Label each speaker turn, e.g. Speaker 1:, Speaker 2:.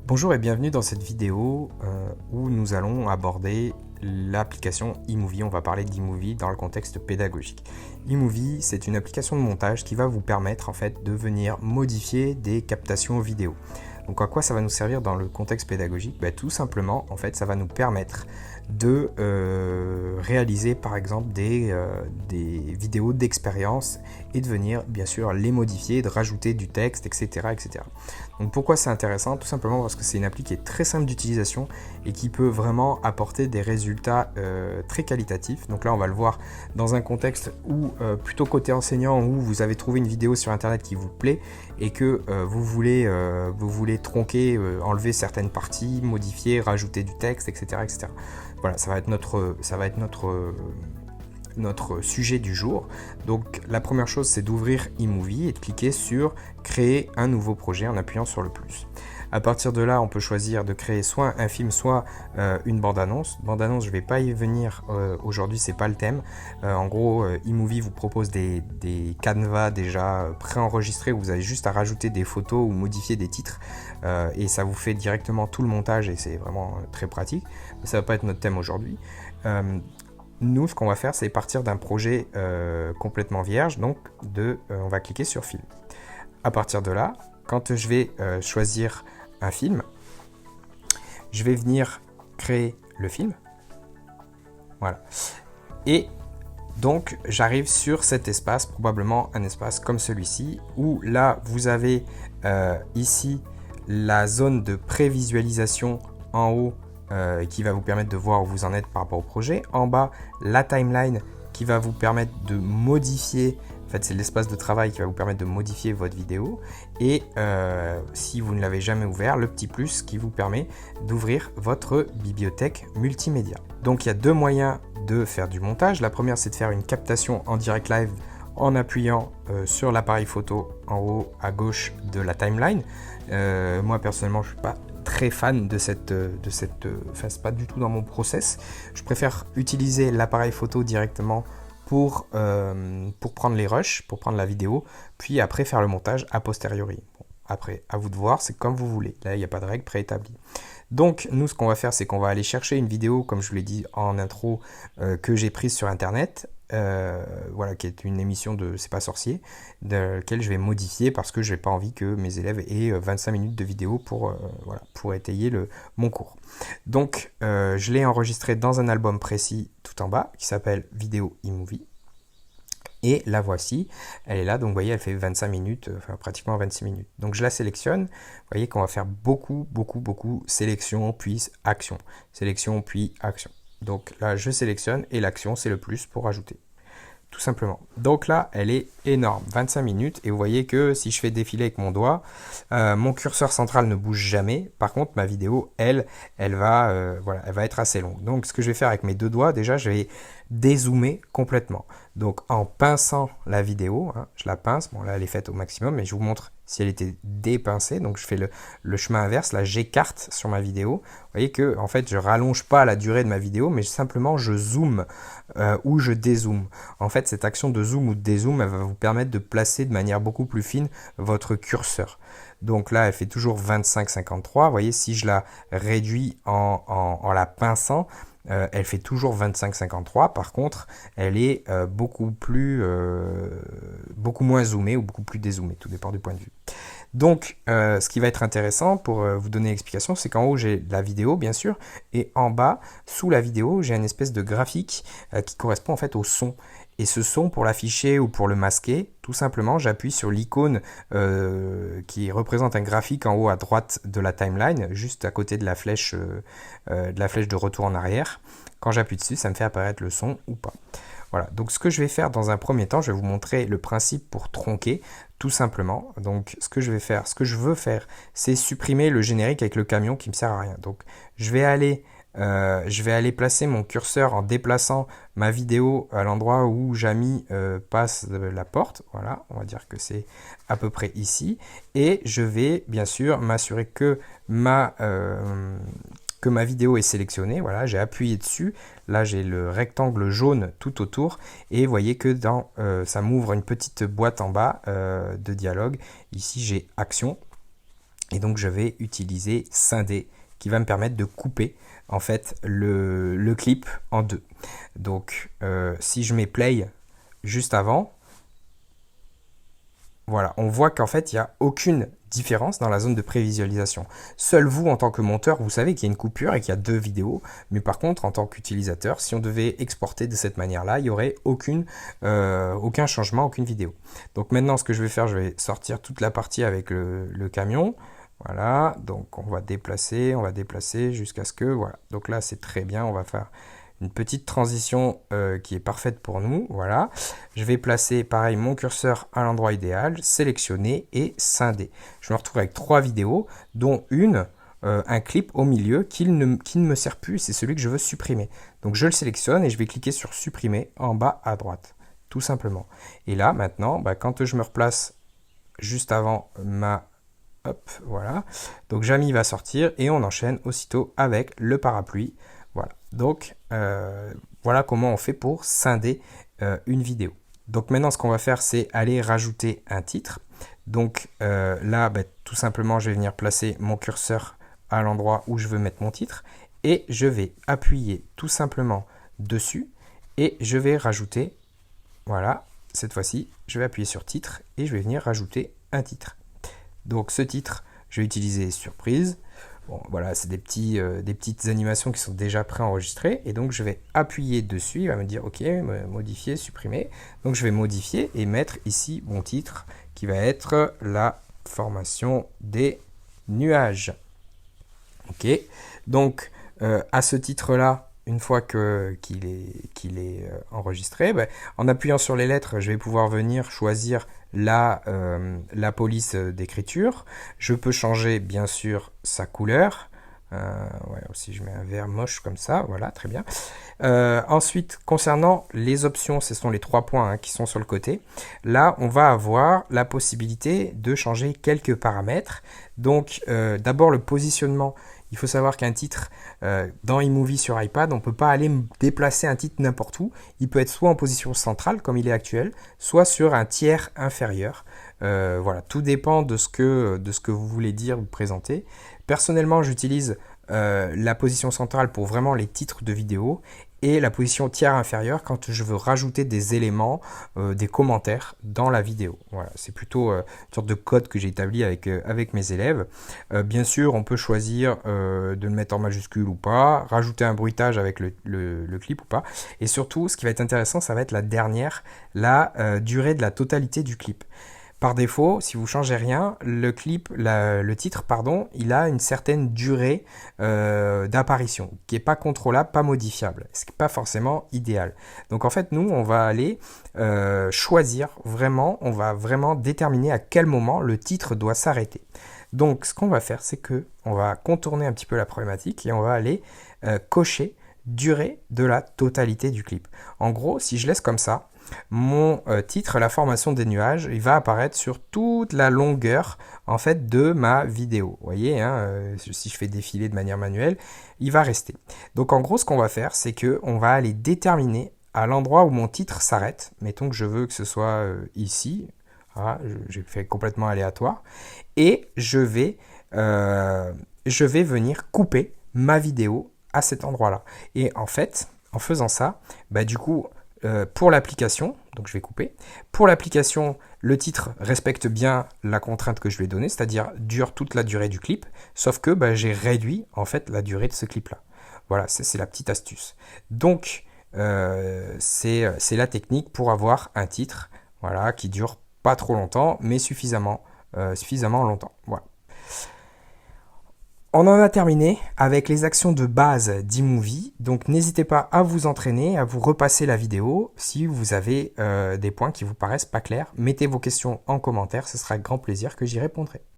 Speaker 1: Bonjour et bienvenue dans cette vidéo où nous allons aborder l'application eMovie. On va parler d'eMovie dans le contexte pédagogique. eMovie, c'est une application de montage qui va vous permettre en fait de venir modifier des captations vidéo. Donc à quoi ça va nous servir dans le contexte pédagogique? Tout simplement, en fait, ça va nous permettre de réaliser par exemple des vidéos d'expérience et de venir bien sûr les modifier, de rajouter du texte, etc. etc. Donc pourquoi c'est intéressant? Tout simplement parce que c'est une appli qui est très simple d'utilisation et qui peut vraiment apporter des résultats très qualitatifs. Donc là on va le voir dans un contexte où plutôt côté enseignant, où vous avez trouvé une vidéo sur internet qui vous plaît et que vous voulez tronquer, enlever certaines parties, modifier, rajouter du texte, etc. etc. Voilà, ça va être notre sujet du jour. Donc la première chose, c'est d'ouvrir eMovie et de cliquer sur créer un nouveau projet en appuyant sur le plus. À partir de là, on peut choisir de créer soit un film, soit une bande-annonce. Bande-annonce, je ne vais pas y venir aujourd'hui, c'est pas le thème. En gros, eMovie vous propose des canevas déjà préenregistrés où vous avez juste à rajouter des photos ou modifier des titres et ça vous fait directement tout le montage et c'est vraiment très pratique. Mais ça ne va pas être notre thème aujourd'hui. Nous, ce qu'on va faire, c'est partir d'un projet complètement vierge, donc on va cliquer sur film. À partir de là, quand je vais choisir un film, je vais venir créer le film. Voilà. Et donc, j'arrive sur cet espace, probablement un espace comme celui-ci, où là, vous avez ici la zone de prévisualisation en haut qui va vous permettre de voir où vous en êtes par rapport au projet. En bas, la timeline qui va vous permettre de modifier. En fait, c'est l'espace de travail qui va vous permettre de modifier votre vidéo. Et si vous ne l'avez jamais ouvert, le petit plus qui vous permet d'ouvrir votre bibliothèque multimédia. Donc, il y a deux moyens de faire du montage. La première, c'est de faire une captation en direct live en appuyant sur l'appareil photo en haut à gauche de la timeline. Moi, personnellement, je ne suis pas très fan de cette enfin, c'est pas du tout dans mon process. Je préfère utiliser l'appareil photo directement pour prendre les rushs, pour prendre la vidéo, puis après faire le montage a posteriori. Bon, après, à vous de voir, c'est comme vous voulez. Là, il n'y a pas de règle préétablie. Donc, nous, ce qu'on va faire, c'est qu'on va aller chercher une vidéo, comme je vous l'ai dit en intro, que j'ai prise sur Internet, voilà, qui est une émission de C'est pas sorcier, de laquelle je vais modifier parce que je n'ai pas envie que mes élèves aient 25 minutes de vidéo pour étayer mon cours. Donc, je l'ai enregistré dans un album précis tout en bas, qui s'appelle Vidéo eMovie. Et la voici, elle est là, donc vous voyez, elle fait 25 minutes, enfin pratiquement 26 minutes. Donc je la sélectionne, vous voyez qu'on va faire beaucoup, sélection, puis action. Sélection, puis action. Donc là, je sélectionne et l'action, c'est le plus pour ajouter. Tout simplement. Donc là, elle est énorme, 25 minutes, et vous voyez que si je fais défiler avec mon doigt, mon curseur central ne bouge jamais. Par contre, ma vidéo, elle va être assez longue. Donc, ce que je vais faire avec mes deux doigts, déjà, je vais dézoomer complètement. Donc, en pinçant la vidéo, je la pince. Bon, là, elle est faite au maximum, mais je vous montre si elle était dépincée. Donc, je fais le chemin inverse. Là, j'écarte sur ma vidéo. Vous voyez que, en fait, je rallonge pas la durée de ma vidéo, mais simplement, je zoome ou je dézoome. En fait, cette action de zoom ou de dézoom, elle va vous permettre de placer de manière beaucoup plus fine votre curseur. Donc là, elle fait toujours 25-53. Vous voyez, si je la réduis en la pinçant, elle fait toujours 25-53. Par contre, elle est beaucoup moins zoomée ou beaucoup plus dézoomée. Tout dépend du point de vue. Donc, ce qui va être intéressant pour vous donner l'explication, c'est qu'en haut, j'ai la vidéo, bien sûr, et en bas, sous la vidéo, j'ai une espèce de graphique qui correspond en fait au son. Et ce son, pour l'afficher ou pour le masquer, tout simplement, j'appuie sur l'icône qui représente un graphique en haut à droite de la timeline, juste à côté de la flèche de retour en arrière. Quand j'appuie dessus, ça me fait apparaître le son ou pas. Voilà, donc ce que je vais faire dans un premier temps, je vais vous montrer le principe pour tronquer, tout simplement. Donc ce que je veux faire, c'est supprimer le générique avec le camion qui me sert à rien. Donc je vais aller placer mon curseur en déplaçant ma vidéo à l'endroit où Jamy passe la porte. Voilà, on va dire que c'est à peu près ici. Et je vais bien sûr m'assurer que ma vidéo est sélectionnée. Voilà, j'ai appuyé dessus. Là, j'ai le rectangle jaune tout autour. Et vous voyez que ça m'ouvre une petite boîte en bas de dialogue. Ici, j'ai Action. Et donc je vais utiliser scinder qui va me permettre de couper en fait le clip en deux. Donc si je mets play juste avant, voilà, on voit qu'en fait il n'y a aucune différence dans la zone de prévisualisation. Seul vous, en tant que monteur, vous savez qu'il y a une coupure et qu'il y a deux vidéos, mais par contre, en tant qu'utilisateur, si on devait exporter de cette manière-là, il n'y aurait aucun changement, aucune vidéo. Donc maintenant, ce que je vais faire, je vais sortir toute la partie avec le camion. Voilà, donc on va déplacer jusqu'à ce que, voilà. Donc là, c'est très bien, on va faire une petite transition qui est parfaite pour nous, voilà. Je vais placer pareil mon curseur à l'endroit idéal, sélectionner et scinder. Je me retrouve avec 3 vidéos, dont un clip au milieu qui ne me sert plus, c'est celui que je veux supprimer. Donc je le sélectionne et je vais cliquer sur supprimer en bas à droite, tout simplement. Et là maintenant, quand je me replace juste avant hop, voilà. Donc Jamie va sortir et on enchaîne aussitôt avec le parapluie. Voilà, donc voilà comment on fait pour scinder une vidéo. Donc maintenant ce qu'on va faire c'est aller rajouter un titre. Donc là tout simplement je vais venir placer mon curseur à l'endroit où je veux mettre mon titre et je vais appuyer tout simplement dessus et je vais rajouter, voilà, cette fois-ci je vais appuyer sur titre et je vais venir rajouter un titre. Donc ce titre je vais utiliser surprise. Bon, voilà, c'est des petites animations qui sont déjà préenregistrées. Et donc, je vais appuyer dessus. Il va me dire, OK, modifier, supprimer. Donc, je vais modifier et mettre ici mon titre qui va être la formation des nuages. OK. Donc, à ce titre-là, une fois qu'il est enregistré, en appuyant sur les lettres, je vais pouvoir venir choisir la police d'écriture. Je peux changer bien sûr sa couleur. Ouais, si je mets un vert moche comme ça, voilà, très bien. Ensuite, concernant les options, ce sont les 3 points qui sont sur le côté. Là, on va avoir la possibilité de changer quelques paramètres. Donc, d'abord le positionnement. Il faut savoir qu'un titre dans iMovie sur iPad, on ne peut pas aller déplacer un titre n'importe où. Il peut être soit en position centrale, comme il est actuel, soit sur un tiers inférieur. Voilà, tout dépend de ce que vous voulez dire ou présenter. Personnellement, j'utilise la position centrale pour vraiment les titres de vidéo et la position tiers inférieure quand je veux rajouter des éléments, des commentaires dans la vidéo. Voilà, c'est plutôt une sorte de code que j'ai établi avec mes élèves. Bien sûr, on peut choisir de le mettre en majuscule ou pas, rajouter un bruitage avec le clip ou pas. Et surtout, ce qui va être intéressant, ça va être la durée de la totalité du clip. Par défaut, si vous ne changez rien, le titre, il a une certaine durée d'apparition qui n'est pas contrôlable, pas modifiable, ce qui n'est pas forcément idéal. Donc en fait, nous, on va aller choisir vraiment, on va vraiment déterminer à quel moment le titre doit s'arrêter. Donc ce qu'on va faire, c'est qu'on va contourner un petit peu la problématique et on va aller cocher durée de la totalité du clip. En gros, si je laisse comme ça, mon titre, la formation des nuages, il va apparaître sur toute la longueur en fait de ma vidéo. Vous voyez, si je fais défiler de manière manuelle, il va rester. Donc en gros, ce qu'on va faire, c'est qu'on va aller déterminer à l'endroit où mon titre s'arrête. Mettons que je veux que ce soit ici. Voilà, j'ai fait complètement aléatoire. Et je vais venir couper ma vidéo à cet endroit-là. Et en fait, en faisant ça, du coup, pour l'application, donc je vais couper, pour l'application, le titre respecte bien la contrainte que je lui ai donnée, c'est-à-dire dure toute la durée du clip, sauf que j'ai réduit en fait la durée de ce clip-là. Voilà, c'est la petite astuce. Donc, c'est la technique pour avoir un titre voilà, qui dure pas trop longtemps, mais suffisamment longtemps. Voilà. On en a terminé avec les actions de base d'iMovie, donc n'hésitez pas à vous entraîner, à vous repasser la vidéo. Si vous avez des points qui vous paraissent pas clairs, mettez vos questions en commentaire, ce sera avec grand plaisir que j'y répondrai.